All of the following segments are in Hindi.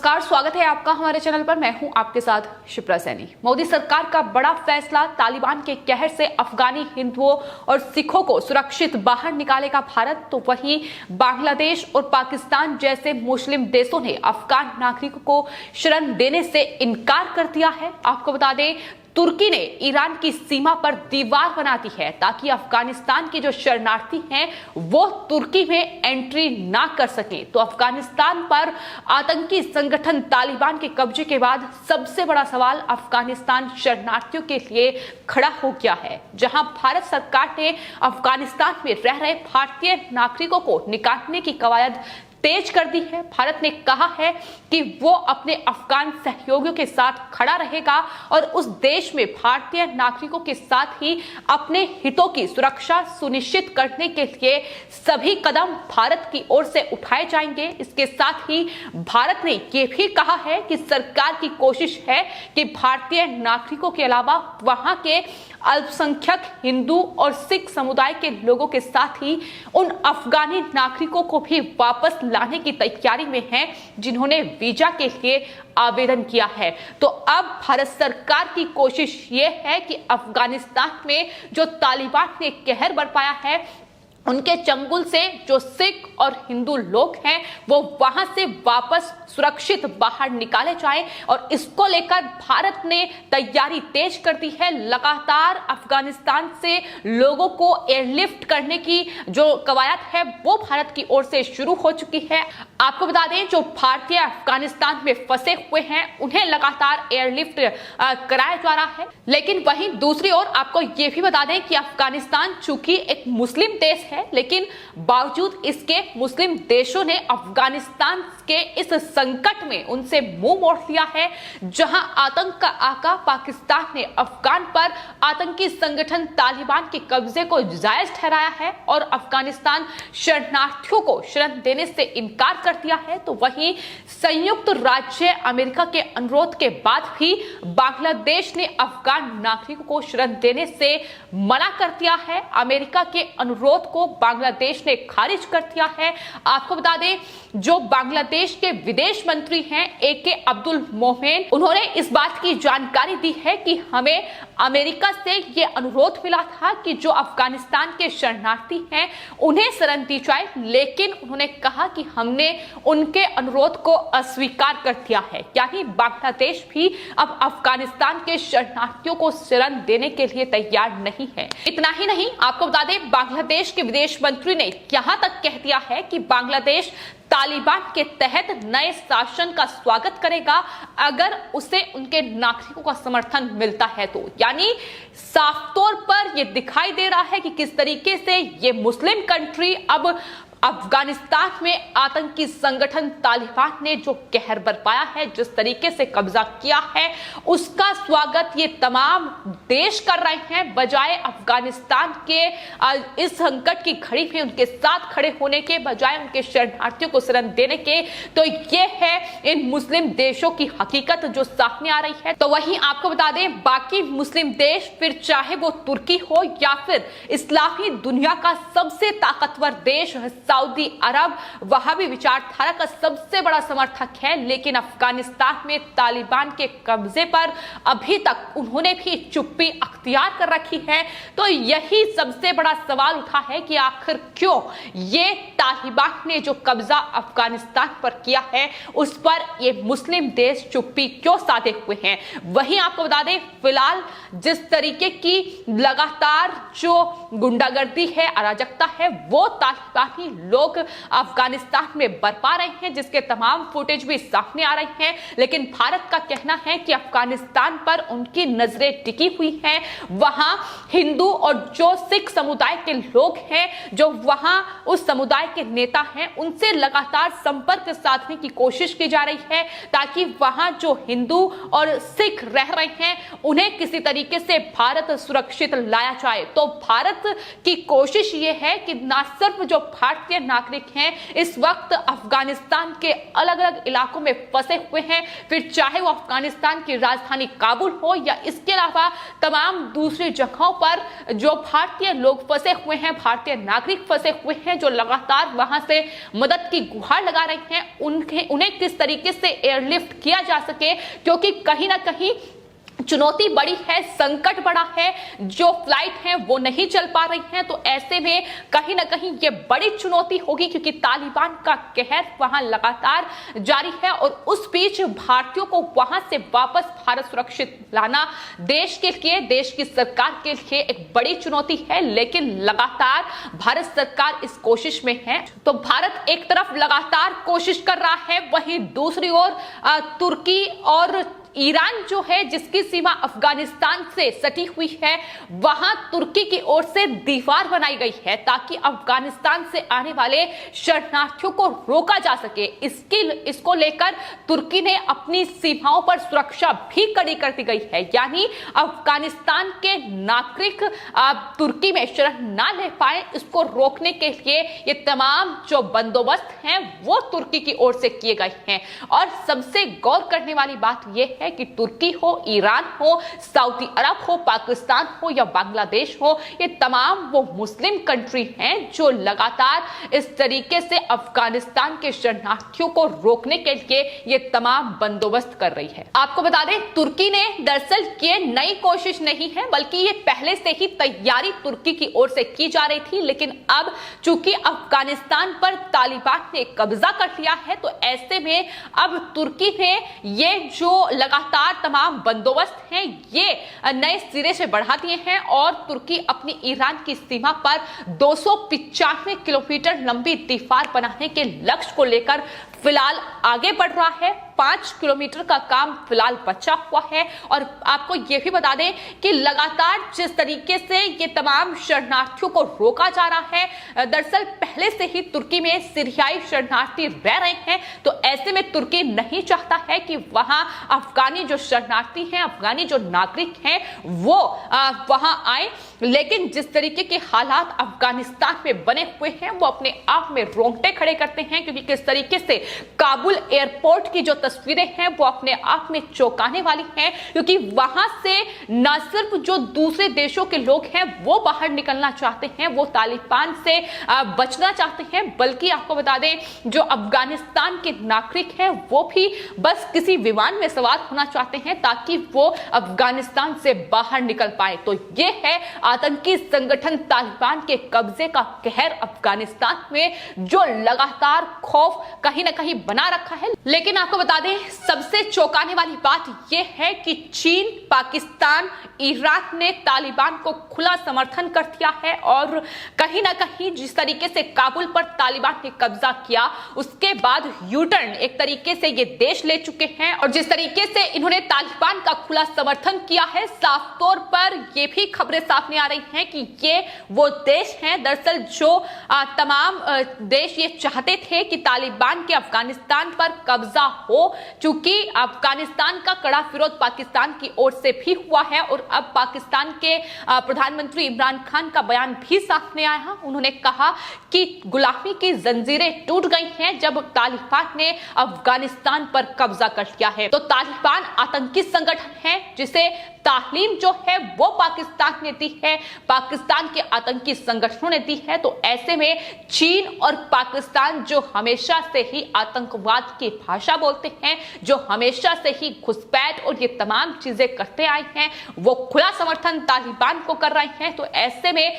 नमस्कार, स्वागत है आपका हमारे चैनल पर। मैं हूं आपके साथ शिप्रा सैनी। मोदी सरकार का बड़ा फैसला, तालिबान के कहर से अफगानी हिंदुओं और सिखों को सुरक्षित बाहर निकालेगा भारत। तो वहीं बांग्लादेश और पाकिस्तान जैसे मुस्लिम देशों ने अफगान नागरिकों को शरण देने से इनकार कर दिया है। आपको बता दें, तुर्की ने ईरान की सीमा पर दीवार बना दी है ताकि अफगानिस्तान के जो शरणार्थी हैं वो तुर्की में एंट्री ना कर सकें। तो अफगानिस्तान पर आतंकी संगठन तालिबान के कब्जे के बाद सबसे बड़ा सवाल अफगानिस्तान शरणार्थियों के लिए खड़ा हो गया है, जहां भारत सरकार ने अफगानिस्तान में रह रहे भारतीय नागरिकों को निकालने की कवायद तेज कर दी है। भारत ने कहा है कि वो अपने अफगान सहयोगियों के साथ खड़ा रहेगा और उस देश में भारतीय नागरिकों के साथ ही अपने हितों की सुरक्षा सुनिश्चित करने के लिए सभी कदम भारत की ओर से उठाए जाएंगे। इसके साथ ही भारत ने ये भी कहा है कि सरकार की कोशिश है कि भारतीय नागरिकों के अलावा वहां के अल्पसंख्यक हिंदू और सिख समुदाय के लोगों के साथ ही उन अफगानी नागरिकों को भी वापस लाने की तैयारी में हैं जिन्होंने वीजा के लिए आवेदन किया है। तो अब भारत सरकार की कोशिश ये है कि अफगानिस्तान में जो तालिबान ने कहर बरपाया है, उनके चंगुल से जो सिख और हिंदू लोग हैं वो वहां से वापस सुरक्षित बाहर निकाले जाएं। और इसको लेकर भारत ने तैयारी तेज कर दी है। लगातार अफगानिस्तान से लोगों को एयरलिफ्ट करने की जो कवायद है वो भारत की ओर से शुरू हो चुकी है। आपको बता दें, जो भारतीय अफगानिस्तान में फंसे हुए हैं उन्हें लगातार एयरलिफ्ट कराया जा रहा है। लेकिन वहीं दूसरी ओर आपको ये भी बता दें कि अफगानिस्तान चूंकि एक मुस्लिम देश है, लेकिन बावजूद इसके मुस्लिम देशों ने अफगानिस्तान के इस संकट में उनसे मुंह मोड़ लिया है। जहां आतंक का आका पाकिस्तान ने अफगान पर आतंकी संगठन तालिबान के कब्जे को जायज ठहराया है और अफगानिस्तान शरणार्थियों को शरण देने से इनकार कर दिया है, तो वहीं संयुक्त राज्य अमेरिका के अनुरोध के बाद भी बांग्लादेश ने अफगान नागरिकों को शरण देने से मना कर दिया है। अमेरिका के अनुरोध को बांग्लादेश ने खारिज कर दिया है। आपको बता दें, जो बांग्लादेश के विदेश मंत्री हैं AK अब्दुल मोमेन, उन्होंने इस बात की जानकारी दी है कि हमें अमेरिका से यह अनुरोध मिला था कि जो अफगानिस्तान के शरणार्थी हैं उन्हें शरण दी जाए, लेकिन उन्होंने कहा कि हमने उनके अनुरोध को अस्वीकार कर दिया है। यानी बांग्लादेश भी अब अफगानिस्तान के शरणार्थियों को शरण देने के लिए तैयार नहीं है। इतना ही नहीं, आपको बता दें, बांग्लादेश के विदेश मंत्री ने यहां तक कह दिया है कि बांग्लादेश तालिबान के तहत नए शासन का स्वागत करेगा अगर उसे उनके नागरिकों का समर्थन मिलता है तो। यानी साफ तौर पर यह दिखाई दे रहा है कि किस तरीके से ये मुस्लिम कंट्री अब अफगानिस्तान में आतंकी संगठन तालिबान ने जो कहर बरपाया है, जिस तरीके से कब्जा किया है, उसका स्वागत ये तमाम देश कर रहे हैं, बजाय अफगानिस्तान के इस संकट की घड़ी में उनके साथ खड़े होने के, बजाय उनके शरणार्थियों को शरण देने के। तो ये है इन मुस्लिम देशों की हकीकत जो सामने आ रही है। तो वहीं आपको बता दें, बाकी मुस्लिम देश, फिर चाहे वो तुर्की हो या फिर इस्लामी दुनिया का सबसे ताकतवर देश सऊदी अरब, वहां भी विचारधारा का सबसे बड़ा समर्थक है, लेकिन अफगानिस्तान में तालिबान के कब्जे पर अभी तक उन्होंने भी चुप्पी अख्तियार कर रखी है। तो यही सबसे बड़ा सवाल उठा है कि आखिर क्यों ये तालिबान ने जो कब्जा अफगानिस्तान पर किया है उस पर ये मुस्लिम देश चुप्पी क्यों साधे हुए हैं। वहीं आपको बता दें, फिलहाल जिस तरीके की लगातार जो गुंडागर्दी है, अराजकता है, वो तालिबानी लोग अफगानिस्तान में बरपा रहे हैं, जिसके तमाम फुटेज भी सामने आ रही हैं। लेकिन भारत का कहना है कि अफगानिस्तान पर उनकी नजरें टिकी हुई हैं। वहां हिंदू और जो सिख समुदाय के लोग हैं, जो वहां उस समुदाय के नेता हैं, उनसे लगातार संपर्क साधने की कोशिश की जा रही है ताकि वहां जो हिंदू और सिख रह रहे हैं उन्हें किसी तरीके से भारत सुरक्षित लाया जाए। तो भारत की कोशिश यह है कि न सिर्फ जो भारतीय भारतीय नागरिक हैं इस वक्त अफगानिस्तान के अलग अलग इलाकों में फंसे हुए हैं, फिर चाहे वो अफगानिस्तान की राजधानी काबुल हो या इसके अलावा तमाम दूसरी जगहों पर जो भारतीय लोग फंसे हुए हैं, भारतीय नागरिक फंसे हुए हैं जो लगातार वहां से मदद की गुहार लगा रहे हैं, उन्हें किस तरीके से एयरलिफ्ट किया जा सके, क्योंकि कहीं ना कहीं चुनौती बड़ी है, संकट बड़ा है, जो फ्लाइट है वो नहीं चल पा रही हैं। तो ऐसे में कहीं ना कहीं ये बड़ी चुनौती होगी, क्योंकि तालिबान का कहर वहां लगातार जारी है और उस बीच भारतीयों को वहां से वापस भारत सुरक्षित लाना देश के लिए, देश की सरकार के लिए एक बड़ी चुनौती है। लेकिन लगातार भारत सरकार इस कोशिश में है। तो भारत एक तरफ लगातार कोशिश कर रहा है, वहीं दूसरी ओर तुर्की और ईरान जो है जिसकी सीमा अफगानिस्तान से सटी हुई है, वहां तुर्की की ओर से दीवार बनाई गई है ताकि अफगानिस्तान से आने वाले शरणार्थियों को रोका जा सके। इसको लेकर तुर्की ने अपनी सीमाओं पर सुरक्षा भी कड़ी कर दी गई है, यानी अफगानिस्तान के नागरिक तुर्की में शरण ना ले पाए, इसको रोकने के लिए ये तमाम जो बंदोबस्त हैं वो तुर्की की ओर से किए गए हैं। और सबसे गौर करने वाली बात यह है कि तुर्की हो, ईरान हो, सऊदी अरब हो, पाकिस्तान हो या बांग्लादेश हो, ये तमाम वो मुस्लिम कंट्री हैं जो लगातार इस तरीके से अफगानिस्तान के शरणार्थियों को रोकने के लिए ये तमाम बंदोबस्त कर रही है। आपको बता दें, तुर्की ने दरअसल ये नई कोशिश नहीं है, बल्कि ये पहले से ही तैयारी तुर्की की ओर से की जा रही थी। लेकिन अब चूंकि अफगानिस्तान पर तालिबान ने कब्जा कर लिया है, तो ऐसे में अब तुर्की ने ये जो लगातार तमाम बंदोबस्त हैं ये नए सिरे से बढ़ा दिए हैं और तुर्की अपनी ईरान की सीमा पर 295 किलोमीटर लंबी दीवार बनाने के लक्ष्य को लेकर फिलहाल आगे बढ़ रहा है। 5 किलोमीटर का काम फिलहाल बचा हुआ है। और आपको यह भी बता दें कि लगातार जिस तरीके से ये तमाम शरणार्थियों को रोका जा रहा है, दरअसल पहले से ही तुर्की में सीरियाई शरणार्थी रह रहे हैं, तो ऐसे में तुर्की नहीं चाहता है कि वहां अफगानी जो शरणार्थी हैं, अफगानी जो नागरिक हैं वो वहां आए। लेकिन जिस तरीके के हालात अफगानिस्तान में बने हुए हैं वो अपने आप में रोंगटे खड़े करते हैं, क्योंकि किस तरीके से काबुल एयरपोर्ट की जो तस्वीरें हैं वो अपने आप में चौंकाने वाली हैं, क्योंकि वहां से न सिर्फ जो दूसरे देशों के लोग हैं वो बाहर निकलना चाहते हैं, वो तालिबान से बचना चाहते हैं, बल्कि आपको बता दें जो अफगानिस्तान के नागरिक हैं वो भी बस किसी विमान में सवार होना चाहते हैं ताकि वो अफगानिस्तान से बाहर निकल पाए। तो ये है आतंकी संगठन तालिबान के कब्जे का कहर अफगानिस्तान में, जो लगातार खौफ कहीं ना कहीं बना रखा है। लेकिन आपको बता दें, सबसे चौंकाने वाली बात यह है कि चीन, पाकिस्तान, ईरान ने तालिबान को खुला समर्थन कर दिया है और कहीं ना कहीं जिस तरीके से काबुल पर तालिबान ने कब्जा किया उसके बाद यू टर्न एक तरीके से ये देश ले चुके हैं। और जिस तरीके से इन्होंने तालिबान का खुला समर्थन किया है, साफ तौर पर ये भी खबरें सामने आ रही हैं कि ये वो देश हैं दरअसल जो तमाम देश ये चाहते थे कि तालिबान के अफगानिस्तान पर कब्जा हो, चूंकि अफगानिस्तान का कड़ा विरोध पाकिस्तान की ओर से भी हुआ है और अब पाकिस्तान के प्रधानमंत्री इमरान खान का बयान भी सामने आया। उन्होंने कहा कि गुलामी की जंजीरें टूट गई हैं जब तालिबान ने अफगानिस्तान पर कब्जा कर लिया है। तो तालिबान आतंकी संगठन है जिसे तालीम जो है वो पाकिस्तान ने दी है, पाकिस्तान के आतंकी संगठनों ने दी है। तो ऐसे में चीन और पाकिस्तान जो हमेशा से ही आतंकवाद की भाषा बोलते हैं, जो हमेशा से ही घुसपैठ और ये तमाम चीजें करते आए हैं, वो खुला समर्थन तालिबान को कर रहे हैं। तो ऐसे में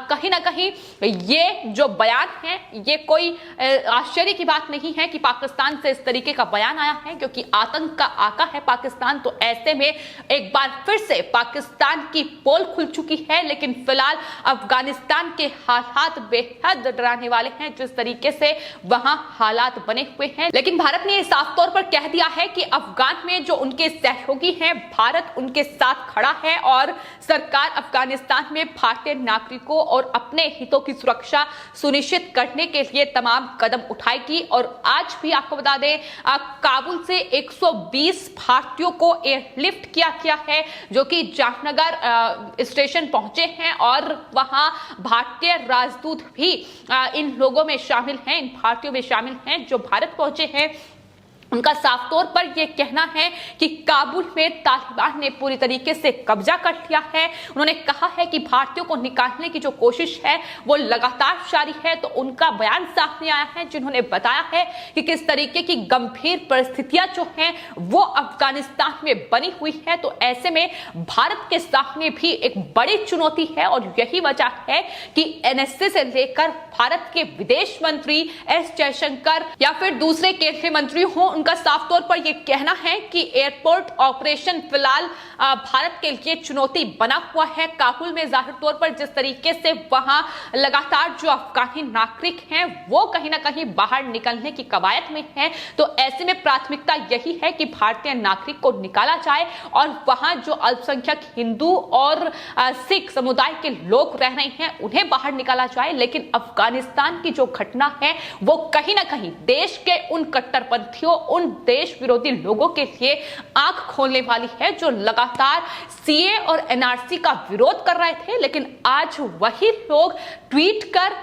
कहीं ना कहीं ये जो बयान है ये कोई आश्चर्य की बात नहीं है कि पाकिस्तान से इस तरीके का बयान आया है, क्योंकि आतंक का आका है पाकिस्तान। तो ऐसे में एक बार फिर से पाकिस्तान की पोल खुल चुकी है। लेकिन फिलहाल अफगानिस्तान के हालात बेहद डराने वाले हैं, जिस तरीके से वहां हालात बने हुए हैं। लेकिन भारत ने साफ तौर पर कह दिया है कि अफगान में जो उनके सहयोगी हैं, भारत उनके साथ खड़ा है और सरकार अफगानिस्तान में भारतीय नागरिकों और अपने हितों की सुरक्षा सुनिश्चित करने के लिए तमाम कदम उठाएगी। और आज भी आपको बता दें, काबुल से 120 भारतीयों को एयरलिफ्ट किया गया है जो कि जामनगर स्टेशन पहुंचे हैं और वहां भारतीय राजदूत भी इन लोगों में शामिल हैं, इन भारतीयों में शामिल हैं जो भारत पहुंचे हैं। उनका साफ तौर पर यह कहना है कि काबुल में तालिबान ने पूरी तरीके से कब्जा कर लिया है। उन्होंने कहा है कि भारतीयों को निकालने की जो कोशिश है वो लगातार जारी है। तो उनका बयान सामने आया है जिन्होंने बताया है कि किस तरीके की गंभीर परिस्थितियां जो हैं वो अफगानिस्तान में बनी हुई है। तो ऐसे में भारत के सामने भी एक बड़ी चुनौती है और यही वजह है कि एनएसए से लेकर भारत के विदेश मंत्री एस जयशंकर या फिर दूसरे केंद्रीय मंत्री हों, उनका साफ तौर पर यह कहना है कि एयरपोर्ट ऑपरेशन फिलहाल भारत के लिए चुनौती बना हुआ है। काबुल में जाहिर तौर पर जिस तरीके से वहां लगातार जो अफगानी नागरिक हैं वो कहीं ना कहीं बाहर निकलने की कवायद में हैं, तो ऐसे में प्राथमिकता यही है कि भारतीय नागरिक को निकाला जाए और वहां जो अल्पसंख्यक हिंदू और सिख समुदाय के लोग रह रहे हैं उन्हें बाहर निकाला जाए। लेकिन अफगानिस्तान की जो घटना है वो कहीं ना कहीं देश के उन कट्टरपंथियों, उन देश विरोधी लोगों के लिए आंख खोलने वाली है जो लगातार सीए और एनआरसी का विरोध कर रहे थे। लेकिन आज वही लोग ट्वीट कर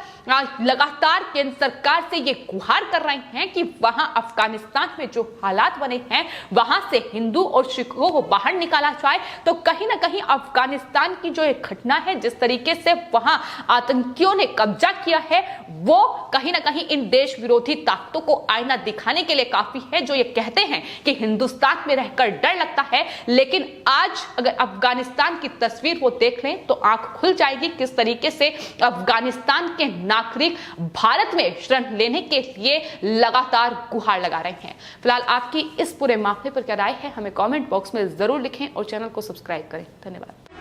लगातार केंद्र सरकार से ये गुहार कर रहे हैं कि वहां अफगानिस्तान में जो हालात बने हैं वहां से हिंदू और सिखों को बाहर निकाला जाए। तो कहीं ना कहीं अफगानिस्तान की जो एक घटना है, जिस तरीके से वहां आतंकियों ने कब्जा किया है, वो कहीं ना कहीं इन देश विरोधी ताकतों को आईना दिखाने के लिए काफी है, जो ये कहते हैं कि हिंदुस्तान में रहकर डर लगता है। लेकिन आज अगर अफगानिस्तान की तस्वीर वो देख लें तो आंख खुल जाएगी किस तरीके से अफगानिस्तान के नागरिक भारत में शरण लेने के लिए लगातार गुहार लगा रहे हैं। फिलहाल आपकी इस पूरे मामले पर क्या राय है, हमें कमेंट बॉक्स में जरूर लिखें और चैनल को सब्सक्राइब करें। धन्यवाद।